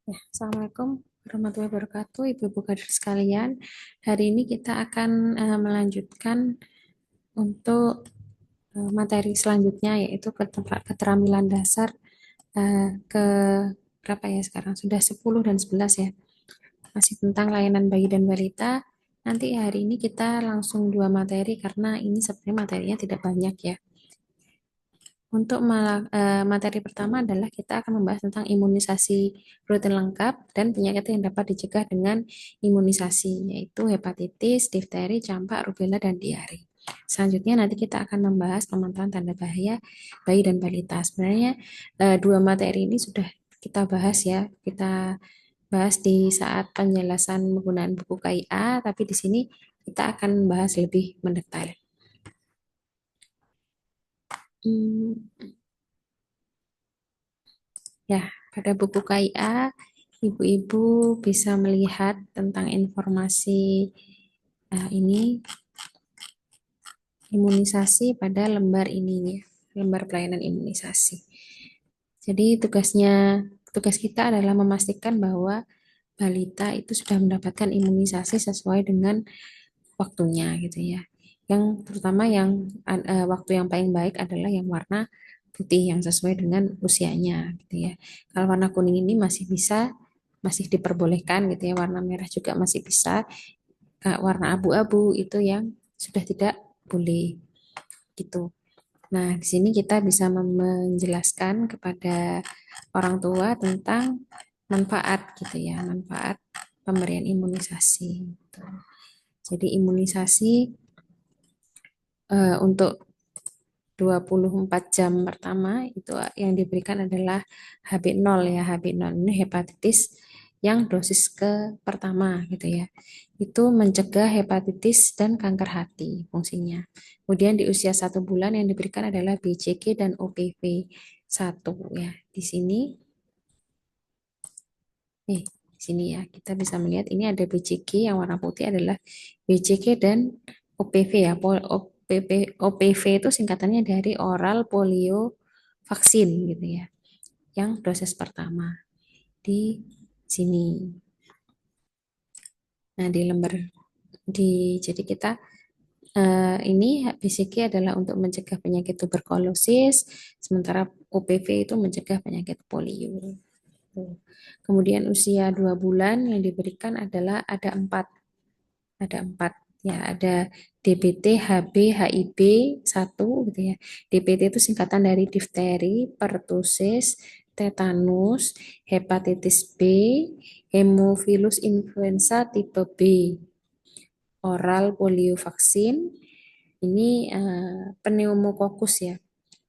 Ya, Assalamualaikum warahmatullahi wabarakatuh, Ibu-Ibu kader sekalian. Hari ini kita akan melanjutkan untuk materi selanjutnya, yaitu keterampilan dasar ke berapa ya sekarang? Sudah 10 dan 11 ya. Masih tentang layanan bayi dan balita. Nanti hari ini kita langsung dua materi karena ini sebenarnya materinya tidak banyak ya. Untuk materi pertama adalah kita akan membahas tentang imunisasi rutin lengkap dan penyakit yang dapat dicegah dengan imunisasi, yaitu hepatitis, difteri, campak, rubella, dan diare. Selanjutnya nanti kita akan membahas pemantauan tanda bahaya bayi dan balita. Sebenarnya dua materi ini sudah kita bahas ya, kita bahas di saat penjelasan penggunaan buku KIA, tapi di sini kita akan bahas lebih mendetail. Hmm, Ya, pada buku KIA, ibu-ibu bisa melihat tentang informasi ini imunisasi pada lembar ini ya, lembar pelayanan imunisasi. Jadi tugas kita adalah memastikan bahwa balita itu sudah mendapatkan imunisasi sesuai dengan waktunya gitu ya. Yang terutama waktu yang paling baik adalah yang warna putih yang sesuai dengan usianya gitu ya. Kalau warna kuning ini masih diperbolehkan gitu ya. Warna merah juga masih bisa. Warna abu-abu itu yang sudah tidak boleh gitu. Nah, di sini kita bisa menjelaskan kepada orang tua tentang manfaat gitu ya, manfaat pemberian imunisasi. Gitu. Jadi imunisasi untuk 24 jam pertama itu yang diberikan adalah HB0 ya. HB0 ini hepatitis yang dosis ke pertama gitu ya. Itu mencegah hepatitis dan kanker hati fungsinya. Kemudian di usia 1 bulan yang diberikan adalah BCG dan OPV 1 ya. Di sini di sini ya kita bisa melihat ini ada BCG yang warna putih adalah BCG dan OPV ya. OPV itu singkatannya dari oral polio vaksin gitu ya. Yang dosis pertama di sini. Nah, di lembar jadi kita ini BCG adalah untuk mencegah penyakit tuberkulosis, sementara OPV itu mencegah penyakit polio. Kemudian usia 2 bulan yang diberikan adalah ada empat ya, ada DBT, HB, HIB 1 gitu ya. DBT itu singkatan dari difteri, pertusis, tetanus, hepatitis B, hemofilus influenza tipe B, oral polio vaksin, ini pneumokokus ya,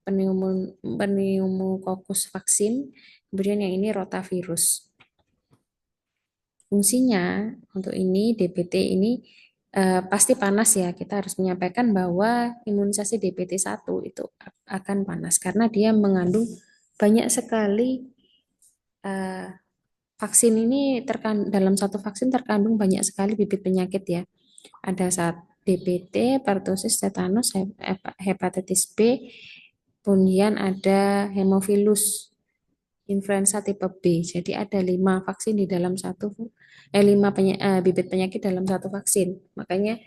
pneumokokus vaksin, kemudian yang ini rotavirus. Fungsinya untuk ini DBT ini pasti panas ya. Kita harus menyampaikan bahwa imunisasi DBT 1 itu akan panas karena dia mengandung banyak sekali eh, vaksin ini dalam satu vaksin terkandung banyak sekali bibit penyakit ya. Ada saat DBT, pertussis, tetanus, hepatitis B, kemudian ada hemofilus influenza tipe B. Jadi ada 5 vaksin di dalam bibit penyakit dalam satu vaksin. Makanya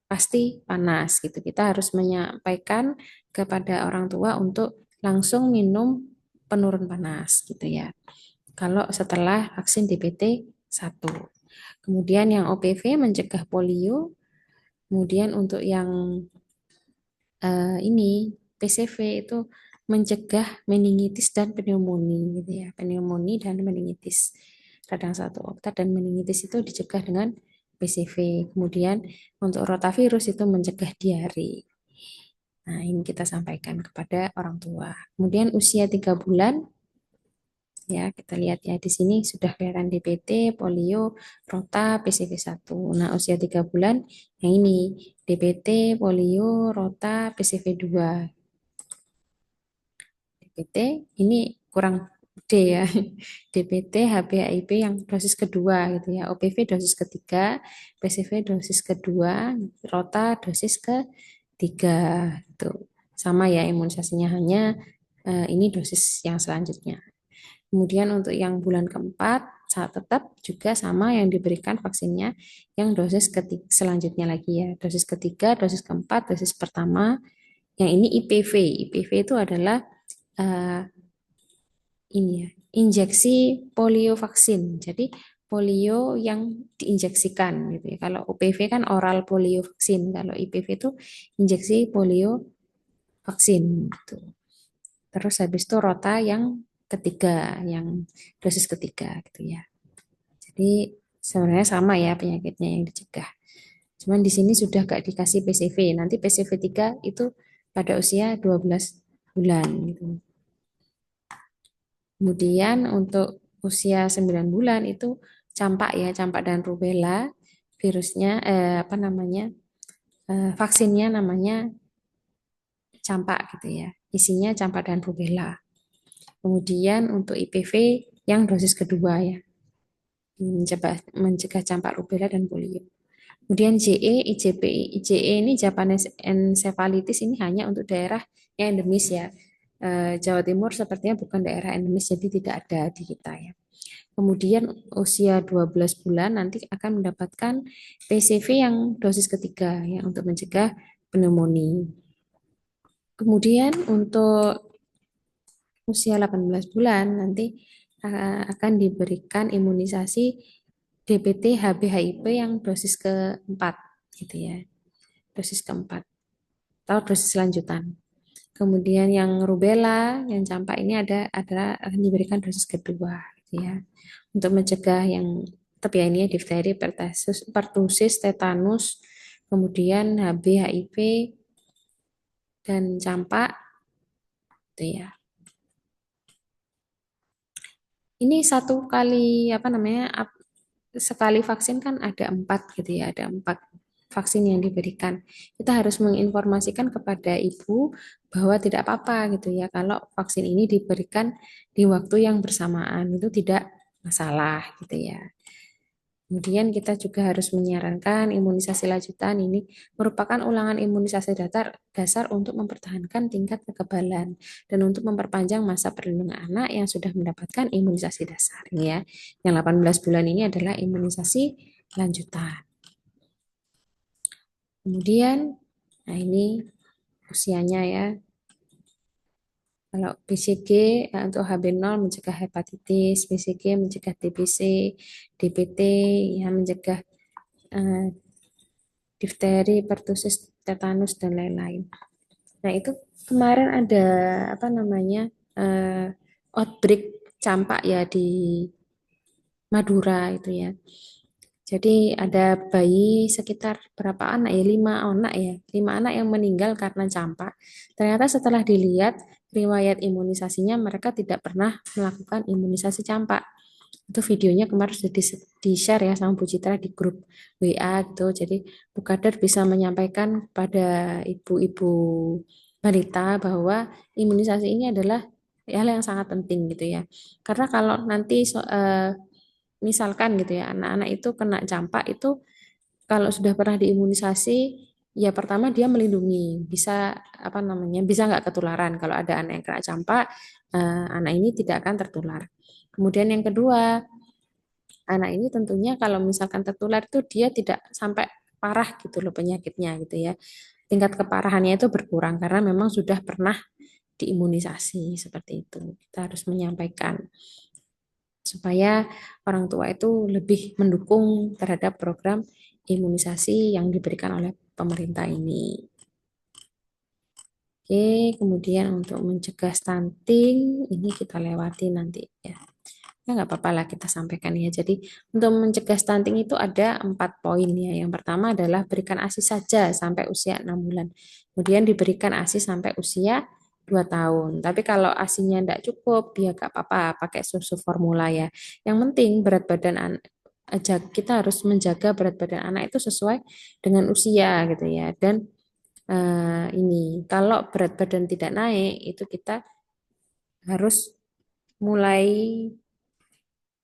pasti panas gitu. Kita harus menyampaikan kepada orang tua untuk langsung minum penurun panas gitu ya. Kalau setelah vaksin DBT 1. Kemudian yang OPV mencegah polio. Kemudian untuk yang ini PCV itu mencegah meningitis dan pneumonia gitu ya. Pneumonia dan meningitis radang satu oktat dan meningitis itu dicegah dengan PCV. Kemudian untuk rotavirus itu mencegah diare. Nah, ini kita sampaikan kepada orang tua. Kemudian usia 3 bulan ya, kita lihat ya di sini sudah kelihatan DPT, polio, rota, PCV 1. Nah, usia 3 bulan yang ini DPT, polio, rota, PCV 2. DPT ini kurang D ya. DPT, HB-HIB yang dosis kedua gitu ya. OPV dosis ketiga, PCV dosis kedua, rota dosis ketiga itu. Sama ya imunisasinya hanya ini dosis yang selanjutnya. Kemudian untuk yang bulan keempat, saat tetap juga sama yang diberikan vaksinnya yang dosis ketiga, selanjutnya lagi ya. Dosis ketiga, dosis keempat, dosis pertama. Yang ini IPV. IPV itu adalah eh, ini ya, injeksi polio vaksin. Jadi polio yang diinjeksikan gitu ya. Kalau UPV kan oral polio vaksin, kalau IPV itu injeksi polio vaksin gitu. Terus habis itu rota yang ketiga, yang dosis ketiga gitu ya. Jadi sebenarnya sama ya penyakitnya yang dicegah. Cuman di sini sudah gak dikasih PCV. Nanti PCV 3 itu pada usia 12 bulan gitu. Kemudian untuk usia 9 bulan itu campak ya, campak dan rubella. Virusnya apa namanya? Vaksinnya namanya campak gitu ya. Isinya campak dan rubella. Kemudian untuk IPV yang dosis kedua ya, mencegah campak rubella dan polio. Kemudian JE, IJP, IJE ini Japanese encephalitis ini hanya untuk daerah yang endemis ya. Jawa Timur sepertinya bukan daerah endemis jadi tidak ada di kita ya. Kemudian usia 12 bulan nanti akan mendapatkan PCV yang dosis ketiga ya untuk mencegah pneumonia. Kemudian untuk usia 18 bulan nanti akan diberikan imunisasi DPT HB-HIP yang dosis keempat gitu ya. Dosis keempat atau dosis lanjutan. Kemudian yang rubella, yang campak ini adalah akan diberikan dosis kedua gitu ya. Untuk mencegah yang tetap ya ini ya difteri, pertusis, tetanus, kemudian HB, HIV dan campak gitu ya. Ini satu kali apa namanya sekali vaksin kan ada 4 gitu ya, ada 4 vaksin yang diberikan. Kita harus menginformasikan kepada ibu bahwa tidak apa-apa gitu ya kalau vaksin ini diberikan di waktu yang bersamaan itu tidak masalah gitu ya. Kemudian kita juga harus menyarankan imunisasi lanjutan ini merupakan ulangan imunisasi dasar untuk mempertahankan tingkat kekebalan dan untuk memperpanjang masa perlindungan anak yang sudah mendapatkan imunisasi dasar. Ini ya, yang 18 bulan ini adalah imunisasi lanjutan. Kemudian, nah ini usianya ya. Kalau BCG untuk HB0 mencegah hepatitis, BCG mencegah TBC, DPT ya mencegah eh, difteri, pertusis, tetanus dan lain-lain. Nah, itu kemarin ada apa namanya? eh, outbreak campak ya di Madura itu ya. Jadi ada bayi sekitar berapa anak ya? 5 anak ya. 5 anak yang meninggal karena campak. Ternyata setelah dilihat riwayat imunisasinya mereka tidak pernah melakukan imunisasi campak. Itu videonya kemarin sudah di-share ya sama Bu Citra di grup WA gitu. Jadi Bu Kader bisa menyampaikan pada ibu-ibu balita bahwa imunisasi ini adalah hal yang sangat penting gitu ya. Karena kalau nanti misalkan gitu ya anak-anak itu kena campak itu kalau sudah pernah diimunisasi ya pertama dia melindungi bisa apa namanya bisa nggak ketularan kalau ada anak yang kena campak anak ini tidak akan tertular. Kemudian yang kedua anak ini tentunya kalau misalkan tertular itu dia tidak sampai parah gitu loh penyakitnya gitu ya. Tingkat keparahannya itu berkurang karena memang sudah pernah diimunisasi seperti itu. Kita harus menyampaikan supaya orang tua itu lebih mendukung terhadap program imunisasi yang diberikan oleh pemerintah ini. Oke, kemudian untuk mencegah stunting ini kita lewati nanti ya. Ya nggak apa-apa lah kita sampaikan ya. Jadi untuk mencegah stunting itu ada 4 poin ya. Yang pertama adalah berikan ASI saja sampai usia 6 bulan. Kemudian diberikan ASI sampai usia 2 tahun. Tapi kalau ASINya enggak cukup, ya nggak apa-apa pakai susu formula ya. Yang penting berat badan kita harus menjaga berat badan anak itu sesuai dengan usia gitu ya. Dan ini kalau berat badan tidak naik itu kita harus mulai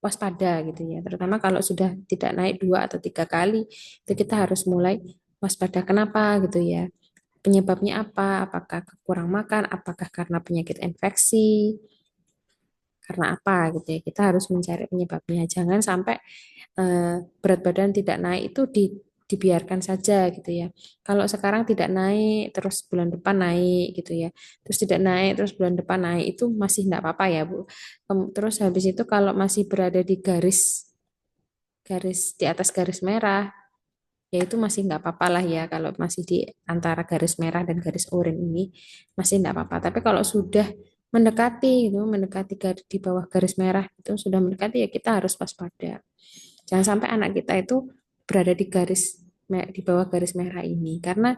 waspada gitu ya. Terutama kalau sudah tidak naik 2 atau 3 kali, itu kita harus mulai waspada. Kenapa gitu ya? Penyebabnya apa? Apakah kurang makan? Apakah karena penyakit infeksi? karena apa gitu ya. Kita harus mencari penyebabnya. Jangan sampai berat badan tidak naik itu dibiarkan saja gitu ya. Kalau sekarang tidak naik, terus bulan depan naik gitu ya. Terus tidak naik, terus bulan depan naik itu masih tidak apa-apa ya Bu. Terus habis itu kalau masih berada di garis garis di atas garis merah, ya itu masih nggak apa-apa lah ya. Kalau masih di antara garis merah dan garis oranye ini masih nggak apa-apa. Tapi kalau sudah mendekati itu, mendekati di bawah garis merah itu sudah mendekati ya kita harus waspada. Jangan sampai anak kita itu berada di garis di bawah garis merah ini karena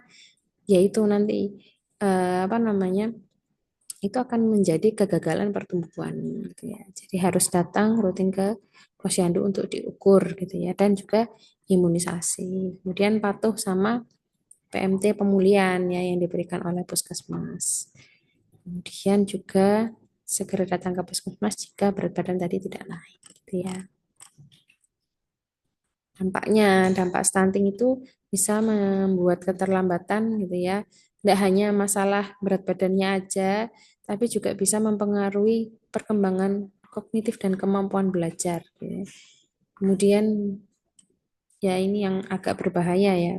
yaitu nanti apa namanya itu akan menjadi kegagalan pertumbuhan gitu ya. Jadi harus datang rutin ke posyandu untuk diukur gitu ya dan juga imunisasi. Kemudian patuh sama PMT pemulihan ya yang diberikan oleh puskesmas. Kemudian juga segera datang ke puskesmas jika berat badan tadi tidak naik gitu ya. Dampaknya, dampak stunting itu bisa membuat keterlambatan gitu ya. Tidak hanya masalah berat badannya aja, tapi juga bisa mempengaruhi perkembangan kognitif dan kemampuan belajar. Gitu ya. Kemudian ya ini yang agak berbahaya ya.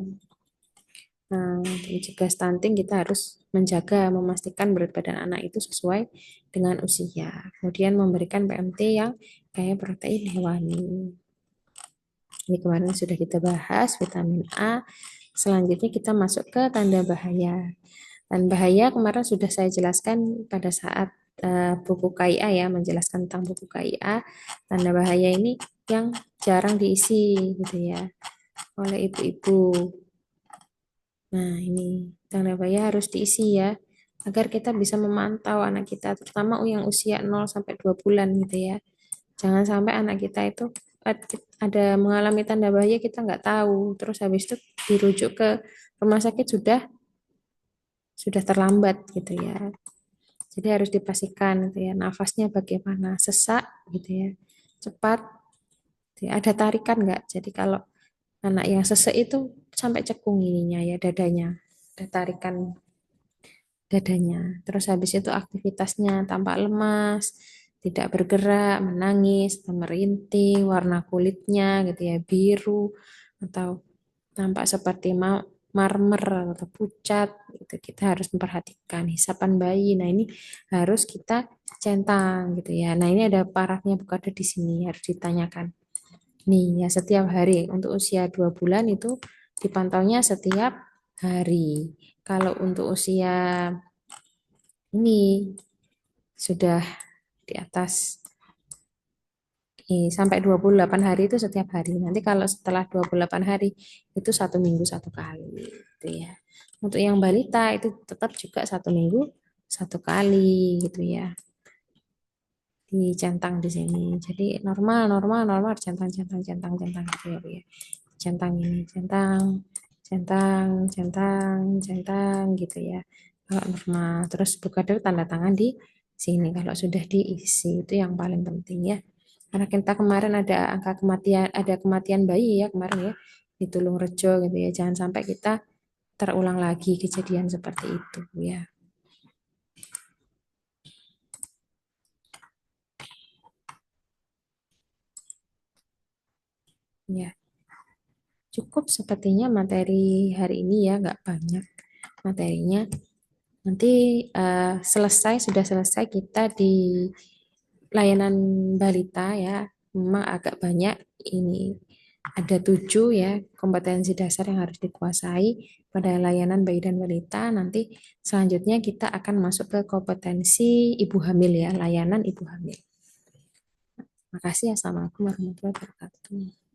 Nah, untuk mencegah stunting kita harus menjaga, memastikan berat badan anak itu sesuai dengan usia. Kemudian memberikan PMT yang kaya protein hewani. Ini kemarin sudah kita bahas vitamin A. Selanjutnya kita masuk ke tanda bahaya. Tanda bahaya kemarin sudah saya jelaskan pada saat buku KIA ya, menjelaskan tentang buku KIA. Tanda bahaya ini yang jarang diisi gitu ya oleh ibu-ibu. Nah, ini tanda bahaya harus diisi ya agar kita bisa memantau anak kita terutama yang usia 0 sampai 2 bulan gitu ya. Jangan sampai anak kita itu ada mengalami tanda bahaya kita nggak tahu. Terus habis itu dirujuk ke rumah sakit sudah terlambat gitu ya. Jadi harus dipastikan gitu ya. Nafasnya bagaimana, sesak gitu ya, cepat. Gitu ya. Ada tarikan nggak? Jadi kalau anak yang sesek itu sampai cekung ininya ya dadanya, ada tarikan dadanya. Terus habis itu aktivitasnya tampak lemas, tidak bergerak, menangis, atau merintih, warna kulitnya gitu ya, biru atau tampak seperti marmer atau pucat gitu. Kita harus memperhatikan hisapan bayi. Nah, ini harus kita centang gitu ya. Nah, ini ada parahnya bukan ada di sini harus ditanyakan. Nih ya setiap hari untuk usia 2 bulan itu dipantaunya setiap hari. Kalau untuk usia ini sudah di atas sampai 28 hari itu setiap hari. Nanti kalau setelah 28 hari itu 1 minggu 1 kali gitu ya. Untuk yang balita itu tetap juga 1 minggu 1 kali gitu ya. Dicentang di sini. Jadi normal, normal, normal, centang, centang, centang, centang gitu ya, Bu ya. Centang ini, centang, centang, centang, centang gitu ya. Kalau normal, terus buka dulu tanda tangan di sini. Kalau sudah diisi itu yang paling penting ya. Karena kita kemarin ada angka kematian, ada kematian bayi ya kemarin ya di Tulungrejo gitu ya. Jangan sampai kita terulang lagi kejadian seperti itu ya. Ya, cukup sepertinya materi hari ini ya, nggak banyak materinya. Nanti sudah selesai kita di layanan balita ya. Memang agak banyak ini. Ada 7 ya kompetensi dasar yang harus dikuasai pada layanan bayi dan balita. Nanti selanjutnya kita akan masuk ke kompetensi ibu hamil ya, layanan ibu hamil. Makasih. Assalamualaikum warahmatullahi wabarakatuh.